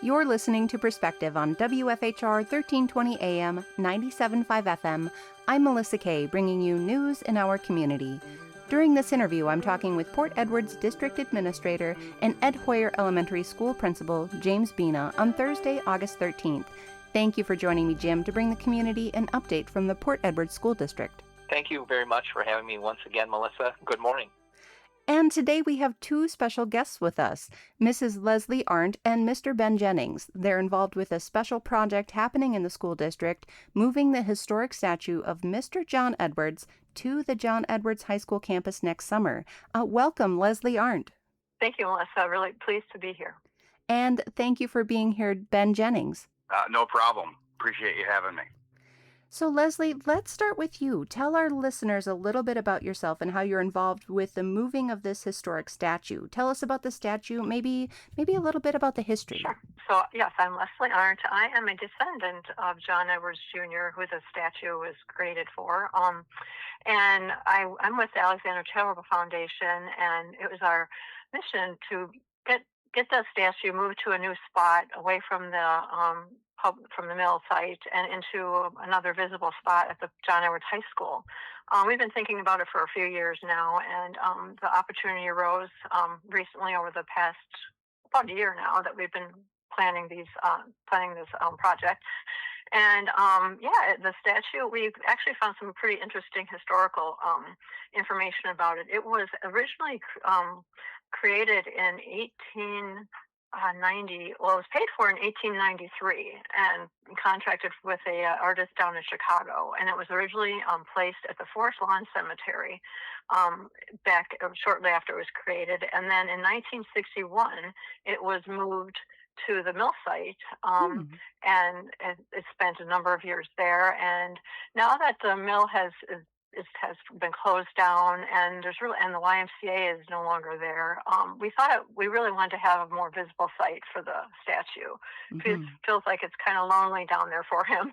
You're listening to Perspective on WFHR 1320 AM, 97.5 FM. I'm Melissa Kay, bringing you news in our community. During this interview, I'm talking with Port Edwards District Administrator and Ed Hoyer Elementary School Principal James Bena on Thursday, August 13th. Thank you for joining me, Jim, to bring the community an update from the Port Edwards School District. Thank you very much for having me once again, Melissa. Good morning. And today we have two special guests with us, Mrs. Leslie Arendt and Mr. Ben Jennings. They're involved with a special project happening in the school district, moving the historic statue of Mr. John Edwards to the John Edwards High School campus next summer. Welcome, Leslie Arendt. Thank you, Melissa. Really pleased to be here. And thank you for being here, Ben Jennings. No problem. Appreciate you having me. So, Leslie, let's start with you. Tell our listeners a little bit about yourself and how you're involved with the moving of this historic statue. Tell us about the statue, maybe a little bit about the history. Sure. So, yes, I'm Leslie Arendt. I am a descendant of John Edwards Jr., who the statue was created for. And I'm with the Alexander Charitable Foundation, and it was our mission to get the statue moved to a new spot away from the mill site and into another visible spot at the John Edwards High School. We've been thinking about it for a few years now, and the opportunity arose recently over the past about a year now that we've been planning this project. And the statue, we've actually found some pretty interesting historical information about it. It was originally created in 1890. Well, it was paid for in 1893 and contracted with a artist down in Chicago. And it was originally placed at the Forest Lawn Cemetery back shortly after it was created. And then in 1961, it was moved to the mill site, and it spent a number of years there. And now that the mill has been closed down, and the YMCA is no longer there, we thought we really wanted to have a more visible site for the statue. It feels like it's kind of lonely down there for him.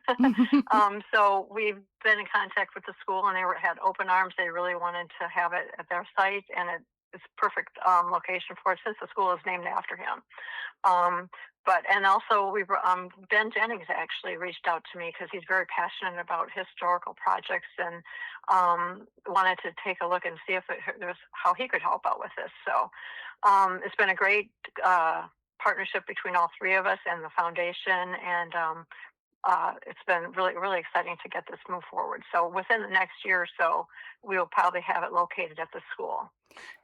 So we've been in contact with the school, and they had open arms. They really wanted to have it at their site, and it's a perfect location for it since the school is named after him. And also Ben Jennings actually reached out to me because he's very passionate about historical projects and wanted to take a look and see if there's how he could help out with this. So it's been a great partnership between all three of us and the foundation, and it's been really, really exciting to get this move forward. So within the next year or so, we'll probably have it located at the school.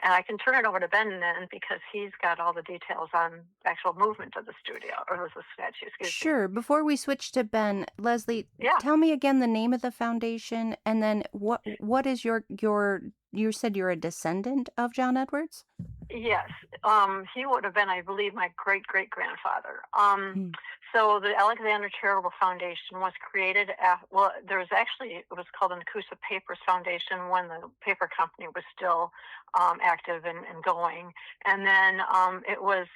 And I can turn it over to Ben then, because he's got all the details on the actual movement of the studio, or the statue, Sure. Before we switch to Ben, Leslie, tell me again the name of the foundation, and then what is your you said you're a descendant of John Edwards? Yes. He would have been, I believe, my great-great-grandfather. So the Alexander Charitable Foundation was created it was called the Nakusa Papers Foundation when the paper company was still active and going. And then it was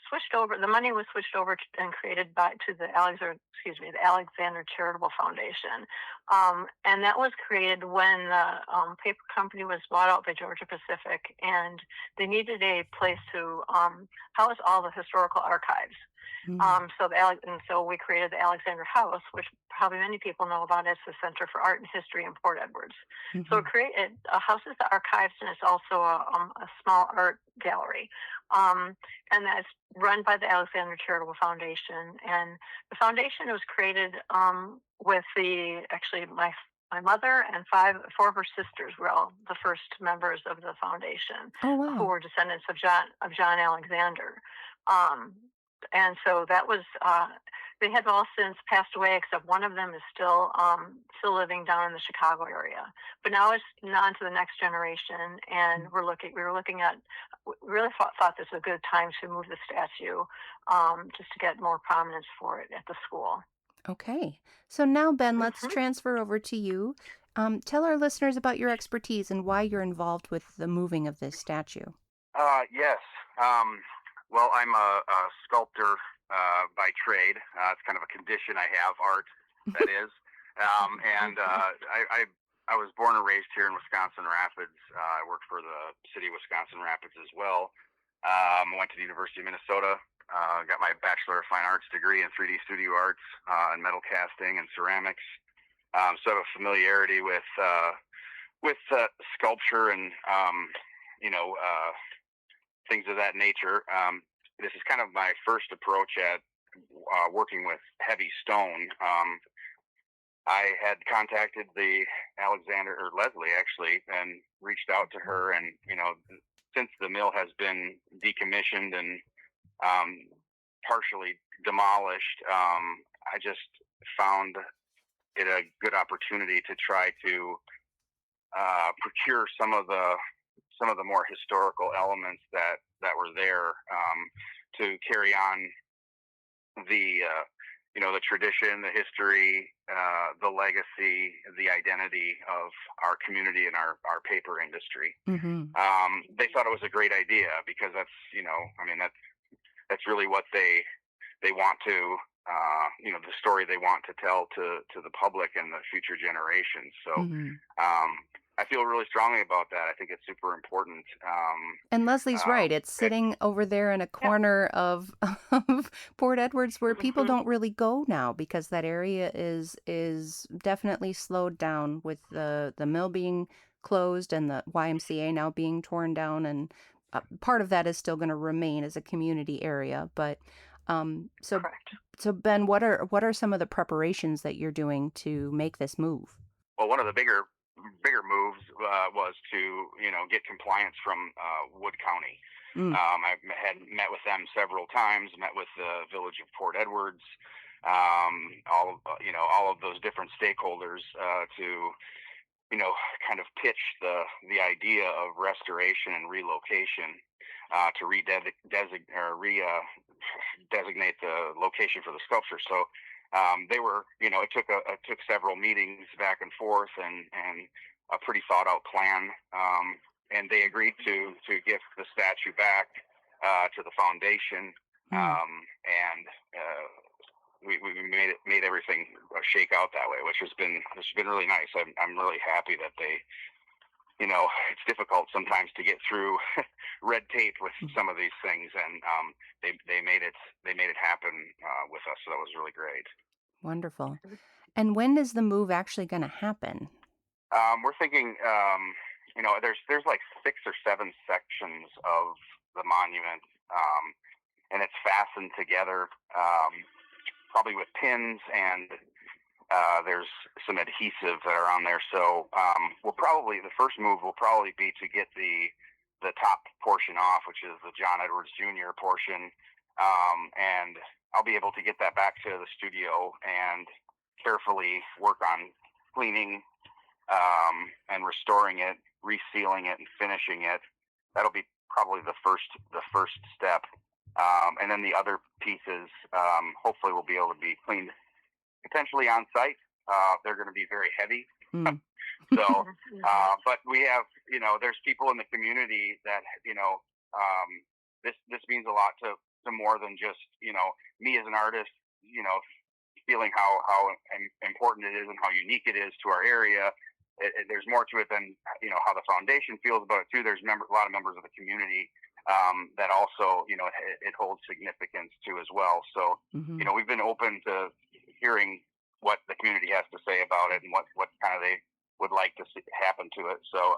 switched over. The money was switched over and created to the Alexander Charitable Foundation, and that was created when the paper company was bought out by Georgia Pacific, and they needed a place to house all the historical archives. So we created the Alexander House, which probably many people know about as the Center for Art and History in Port Edwards. So it houses the archives, and it's also a small art gallery. And that's run by the Alexander Charitable Foundation. And the foundation was created with my mother and four of her sisters were all the first members of the foundation, who were descendants of John Alexander. And so that was, they have all since passed away, except one of them is still living down in the Chicago area. But now it's on to the next generation, and we really thought this was a good time to move the statue, just to get more prominence for it at the school. Okay. So now, Ben, let's transfer over to you. Tell our listeners about your expertise and why you're involved with the moving of this statue. Yes. Well, I'm a sculptor by trade. It's kind of a condition I have, art, that is. And I was born and raised here in Wisconsin Rapids. I worked for the city of Wisconsin Rapids as well. I went to the University of Minnesota Got my Bachelor of Fine Arts degree in 3D studio arts and metal casting and ceramics. So I have a familiarity with sculpture and things of that nature. This is kind of my first approach at working with heavy stone. I had contacted the Leslie actually, and reached out to her, and since the mill has been decommissioned and partially demolished, I just found it a good opportunity to try to procure some of the more historical elements that were there, to carry on the the tradition, the history, the legacy, the identity of our community and our paper industry. Mm-hmm. They thought it was a great idea because that's that's really what they want to the story they want to tell to the public and the future generations. So I feel really strongly about that. I think it's super important. And Leslie's right. It's sitting over there in a corner of Port Edwards where people don't really go now because that area is definitely slowed down with the mill being closed and the YMCA now being torn down. And part of that is still going to remain as a community area. But Correct. So Ben, what are some of the preparations that you're doing to make this move? Well, one of the bigger moves was to get compliance from Wood County. I had met with them several times. Met with the village of Port Edwards, all of those different stakeholders to kind of pitch the idea of restoration and relocation to designate the location for the sculpture. So they were, it took several meetings back and forth and a pretty thought out plan. And they agreed to give the statue back to the foundation. And we made everything shake out that way, which has been really nice. I'm really happy that they, it's difficult sometimes to get through red tape with some of these things, and they made it happen with us. So that was really great. Wonderful. And when is the move actually going to happen? We're thinking, there's like 6 or 7 sections of the monument, and it's fastened together, probably with pins, and there's some adhesive that are on there. So the first move will probably be to get the top portion off, which is the John Edwards Jr. portion, and I'll be able to get that back to the studio and carefully work on cleaning and restoring it, resealing it, and finishing it. That'll be probably the first step, and then the other pieces hopefully will be able to be cleaned potentially on site. They're going to be very heavy. So, but we have, there's people in the community that, this means a lot to more than just, me as an artist, feeling how important it is and how unique it is to our area. There's more to it than, how the foundation feels about it too. There's a lot of members of the community that also, it holds significance to as well. So, we've been open to hearing what the community has to say about it and what kind of they would like to see happen to it. So,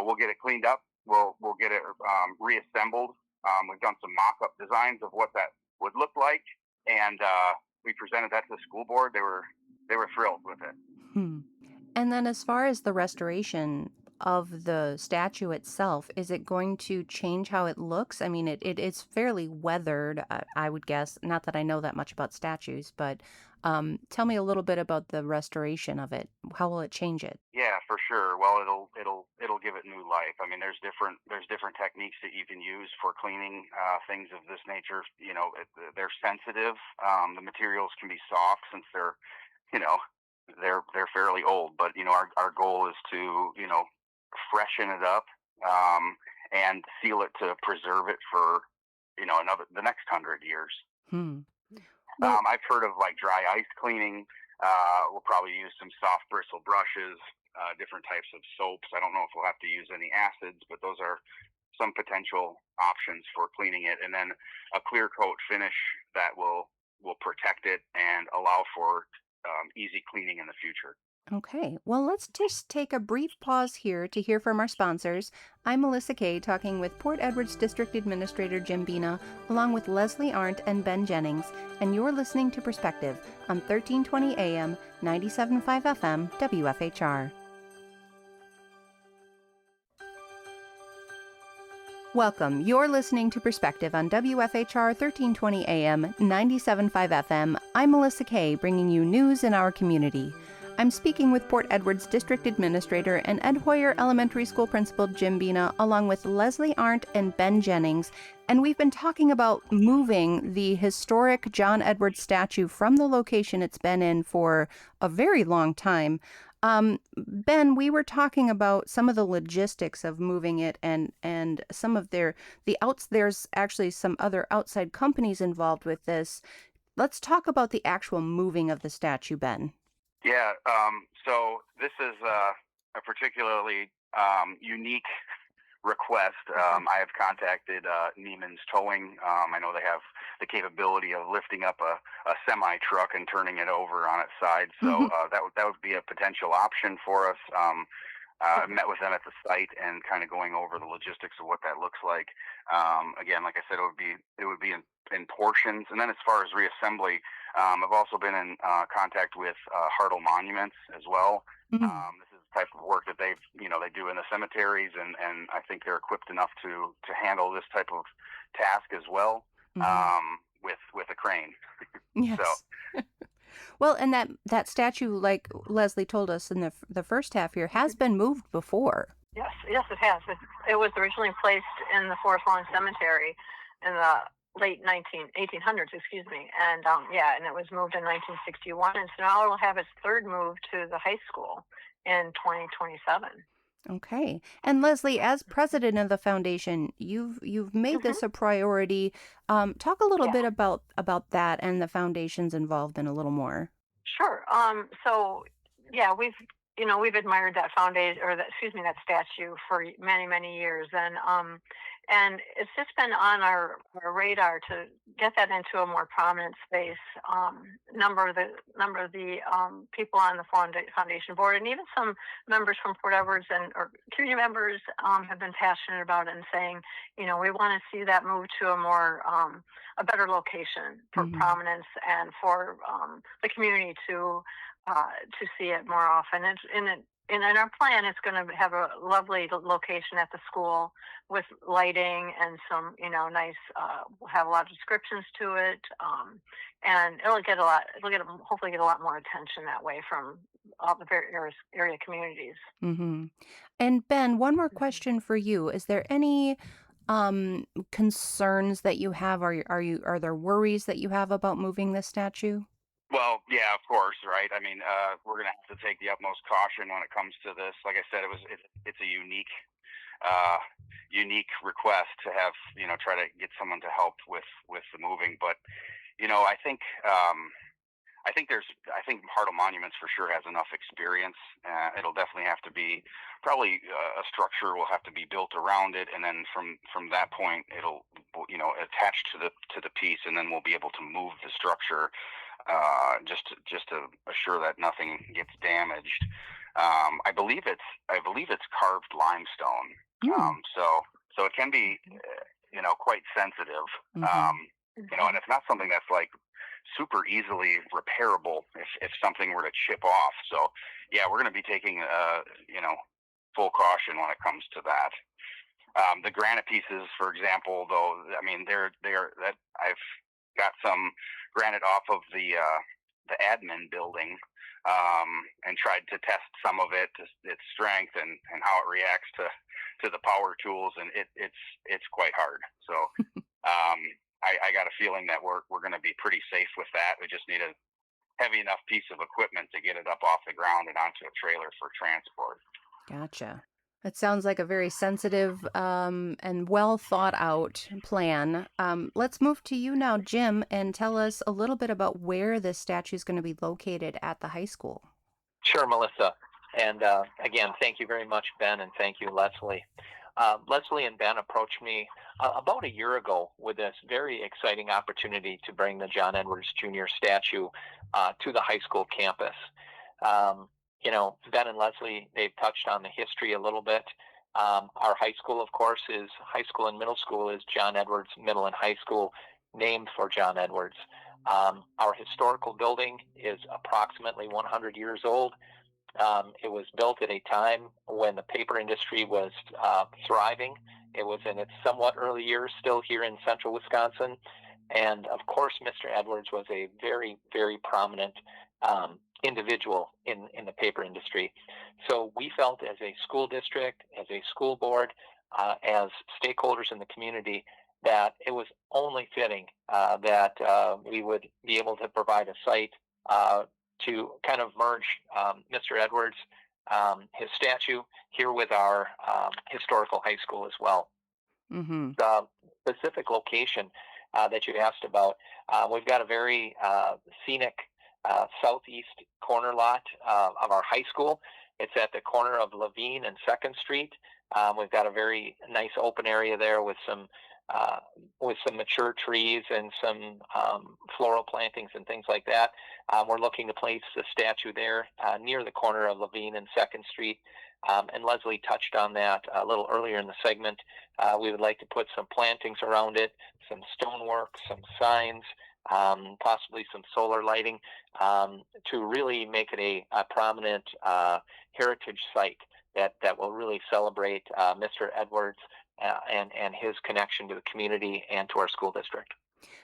we'll get it cleaned up. We'll get it reassembled. We've done some mock-up designs of what that would look like, and we presented that to the school board. They were thrilled with it. And then as far as the restoration of the statue itself, is it going to change how it looks? I mean, it's fairly weathered, I would guess. Not that I know that much about statues, but tell me a little bit about the restoration of it. How will it change it? Yeah, for sure. Well, it'll give it new life. I mean, there's different techniques that you can use for cleaning things of this nature. They're sensitive. The materials can be soft since they're fairly old. But our goal is to freshen it up and seal it to preserve it for the next 100 years. Well, I've heard of like dry ice cleaning. We'll probably use some soft bristle brushes, different types of soaps. I don't know if we'll have to use any acids, but those are some potential options for cleaning it, and then a clear coat finish that will protect it and allow for easy cleaning in the future. Okay, well, let's just take a brief pause here to hear from our sponsors. I'm Melissa Kay, talking with Port Edwards District Administrator Jim Bena, along with Leslie Arendt and Ben Jennings, and you're listening to Perspective on 1320 AM, 97.5 FM, WFHR. Welcome. You're listening to Perspective on WFHR 1320 AM, 97.5 FM. I'm Melissa Kay, bringing you news in our community. I'm speaking with Port Edwards District Administrator and Ed Hoyer Elementary School Principal Jim Bena, along with Leslie Arendt and Ben Jennings, and we've been talking about moving the historic John Edwards statue from the location it's been in for a very long time. Ben, we were talking about some of the logistics of moving it and some of there's actually some other outside companies involved with this. Let's talk about the actual moving of the statue, Ben. Yeah, so this is a particularly unique request. I have contacted Neiman's Towing. I know they have the capability of lifting up a semi truck and turning it over on its side. So that would be a potential option for us. I met with them at the site and kind of going over the logistics of what that looks like. Again, like I said, it would be in portions. And then as far as reassembly, I've also been in contact with Hartle Monuments as well. This is the type of work that they do in the cemeteries, and I think they're equipped enough to handle this type of task as well, with a crane. Yes. So. Well, and that statue, like Leslie told us in the first half here, has been moved before. Yes, it has. It was originally placed in the Forest Lawn Cemetery in the late 1800s, and and it was moved in 1961, and so now it will have its third move to the high school in 2027. Okay. And Leslie, as president of the foundation, you've made this a priority. Talk a little bit about that and the foundation's involvement a little more. Sure. We've admired that foundation, that statue for many, many years, and it's just been on our radar to get that into a more prominent space. Number of the people on the foundation board, and even some members from Port Edwards or community members have been passionate about it and saying, we want to see that move to a better location for prominence and for the community to see it more often. And in our plan, it's going to have a lovely location at the school with lighting and some, nice. We'll have a lot of descriptions to it, and it'll hopefully get a lot more attention that way from all the various area communities. Mm-hmm. And Ben, one more question for you: is there any concerns that you have? Are there worries that you have about moving this statue? Well, yeah, of course, right? I mean, we're going to have to take the utmost caution when it comes to this. Like I said, it's a unique request to have, try to get someone to help with the moving. But, I think Hartle Monuments for sure has enough experience. It'll definitely have to be probably a structure will have to be built around it, and then from that point, it'll attach to the piece, and then we'll be able to move the structure. Just to assure that nothing gets damaged. I believe it's carved limestone. So it can be, quite sensitive. And it's not something that's like super easily repairable if something were to chip off. So yeah, we're going to be taking, full caution when it comes to that. The granite pieces, for example, though, I mean, they're that I've got some granite off of the admin building, and tried to test some of its strength and how it reacts to the power tools, and it's quite hard. So I got a feeling that we're going to be pretty safe with that. We just need a heavy enough piece of equipment to get it up off the ground and onto a trailer for transport. Gotcha. It sounds like a very sensitive and well thought out plan. Let's move to you now, Jim, and tell us a little bit about where this statue is going to be located at the high school. Sure, Melissa. And again, thank you very much, Ben, and thank you, Leslie. Leslie and Ben approached me about a year ago with this very exciting opportunity to bring the John Edwards Jr. statue to the high school campus. Um, Ben and Leslie, they've touched on the history a little bit. Our high school, of course, is high school and middle school is John Edwards Middle and High School, named for John Edwards. Our historical building is approximately 100 years old. It was built at a time when the paper industry was thriving. It was in its somewhat early years, still here in central Wisconsin. And of course, Mr. Edwards was a very, very prominent individual in the paper industry. So we felt as a school district, as a school board, as stakeholders in the community, that it was only fitting that we would be able to provide a site to kind of merge Mr. Edwards, his statue, here with our historical high school as well. Mm-hmm. The specific location that you asked about, we've got a very scenic southeast corner lot of our high school. It's at the corner of Levine and 2nd Street. We've got a very nice open area there with some mature trees and some floral plantings and things like that. We're looking to place the statue there near the corner of Levine and 2nd Street. And Leslie touched on that a little earlier in the segment. We would like to put some plantings around it, some stonework, some signs, possibly some solar lighting, to really make it a prominent heritage site that will really celebrate Mr. Edwards and his connection to the community and to our school district.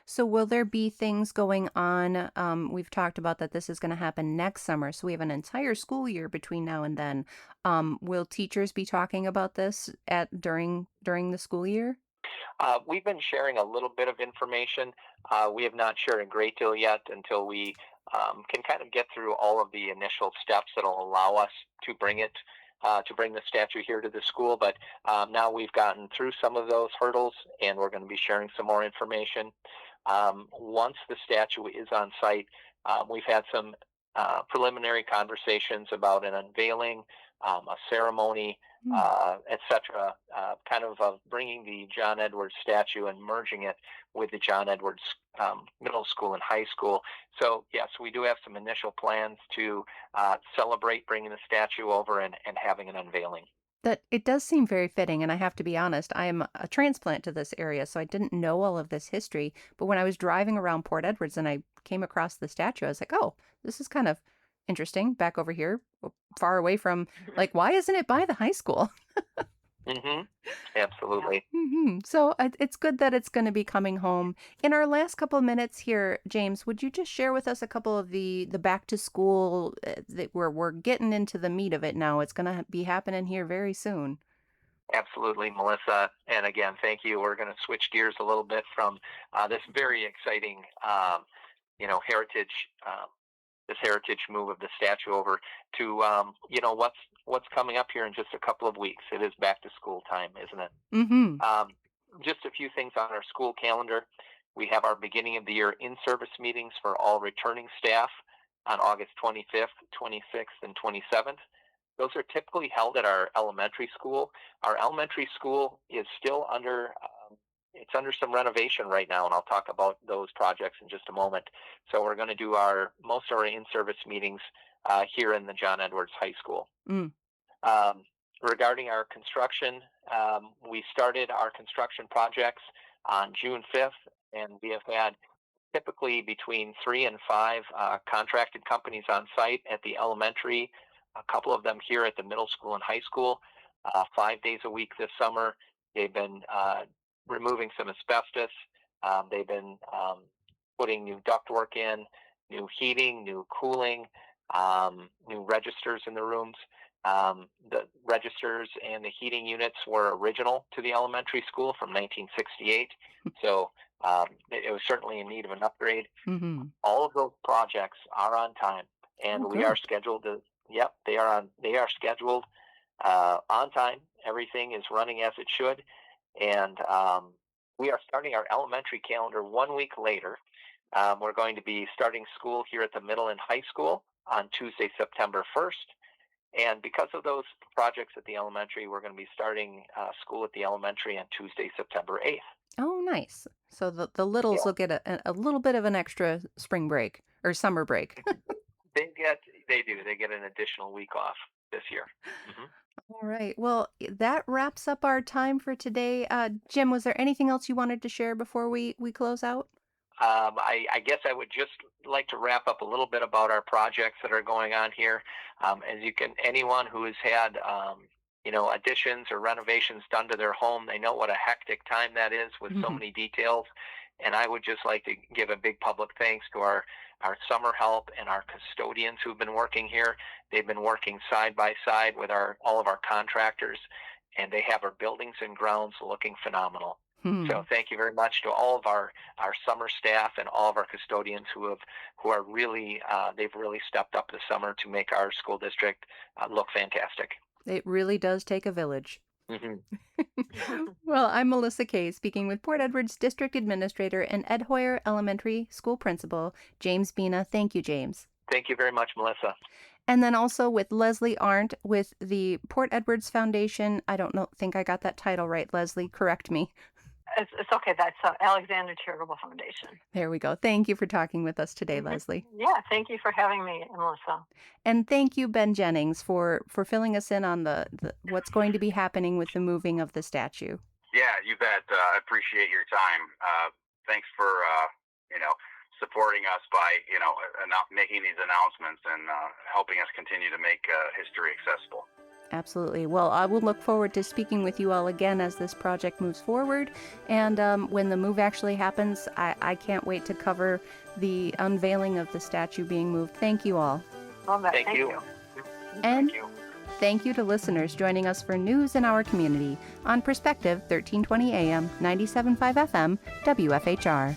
So will there be things going on? We've talked about that this is going to happen next summer, so we have an entire school year between now and then. Will teachers be talking about this during the school year? We've been sharing a little bit of information. We have not shared a great deal yet until we can kind of get through all of the initial steps that will allow us to bring the statue here to the school. But now we've gotten through some of those hurdles, and we're going to be sharing some more information. Once the statue is on site, we've had some preliminary conversations about an unveiling, a ceremony, etc., kind of bringing the John Edwards statue and merging it with the John Edwards middle school and high school. So yes, we do have some initial plans to celebrate bringing the statue over and having an unveiling. That it does seem very fitting, and I have to be honest, I am a transplant to this area, so I didn't know all of this history. But when I was driving around Port Edwards and I came across the statue, I was like, oh, this is kind of interesting. Back over here, far away from, like, why isn't it by the high school? Mm-hmm. Absolutely. Mm-hmm. So it's good that it's going to be coming home. In our last couple of minutes here, James, would you just share with us a couple of the back to school that we're getting into the meat of it now? It's going to be happening here very soon. Absolutely, Melissa. And again, thank you. We're going to switch gears a little bit from this very exciting, heritage move of the statue over to what's coming up here in just a couple of weeks. It is back to school time, isn't it? Mm-hmm. Just a few things on our school calendar. We have our beginning of the year in-service meetings for all returning staff on August 25th, 26th, and 27th. Those are typically held at our elementary school. Our elementary school is still under some renovation right now, and I'll talk about those projects in just a moment. So we're going to do most of our in-service meetings here in the John Edwards High School. Mm. Regarding our construction, we started our construction projects on June 5th, and we have had typically between 3 and 5 contracted companies on site at the elementary, a couple of them here at the middle school and high school, 5 days a week this summer. They've been removing some asbestos. They've been putting new ductwork in, new heating, new cooling, new registers in the rooms. The registers and the heating units were original to the elementary school from 1968, so it was certainly in need of an upgrade. Mm-hmm. All of those projects are on time, and we are scheduled to. Yep, they are scheduled on time. Everything is running as it should, and we are starting our elementary calendar 1 week later. We're going to be starting school here at the middle and high school on Tuesday, September 1st. And because of those projects at the elementary, we're going to be starting school at the elementary on Tuesday, September 8th. Oh, nice. So the littles will get a little bit of an extra spring break or summer break. They do. They get an additional week off this year. Mm-hmm. All right. Well, that wraps up our time for today. Jim, was there anything else you wanted to share before we close out? I guess I would just like to wrap up a little bit about our projects that are going on here. Anyone who has had additions or renovations done to their home, they know what a hectic time that is with so many details. And I would just like to give a big public thanks to our summer help and our custodians who've been working here. They've been working side by side with all of our contractors, and they have our buildings and grounds looking phenomenal. So thank you very much to all of our summer staff and all of our custodians who are really they've really stepped up this summer to make our school district look fantastic. It really does take a village. Mm-hmm. Well, I'm Melissa Kay, speaking with Port Edwards District Administrator and Ed Hoyer Elementary School Principal, James Bena. Thank you, James. Thank you very much, Melissa. And then also with Leslie Arendt with the Port Edwards Foundation. I don't think I got that title right, Leslie. Correct me. It's okay. That's Alexander Charitable Foundation. There we go. Thank you for talking with us today, Leslie. Yeah, thank you for having me, Melissa. And thank you, Ben Jennings, for filling us in on the what's going to be happening with the moving of the statue. Yeah, you bet. I appreciate your time. Thanks for supporting us by making these announcements and helping us continue to make history accessible. Absolutely. Well, I will look forward to speaking with you all again as this project moves forward. And when the move actually happens, I can't wait to cover the unveiling of the statue being moved. Thank you all. Thank you. And thank you to listeners joining us for news in our community on Perspective 1320 AM, 97.5 FM, WFHR.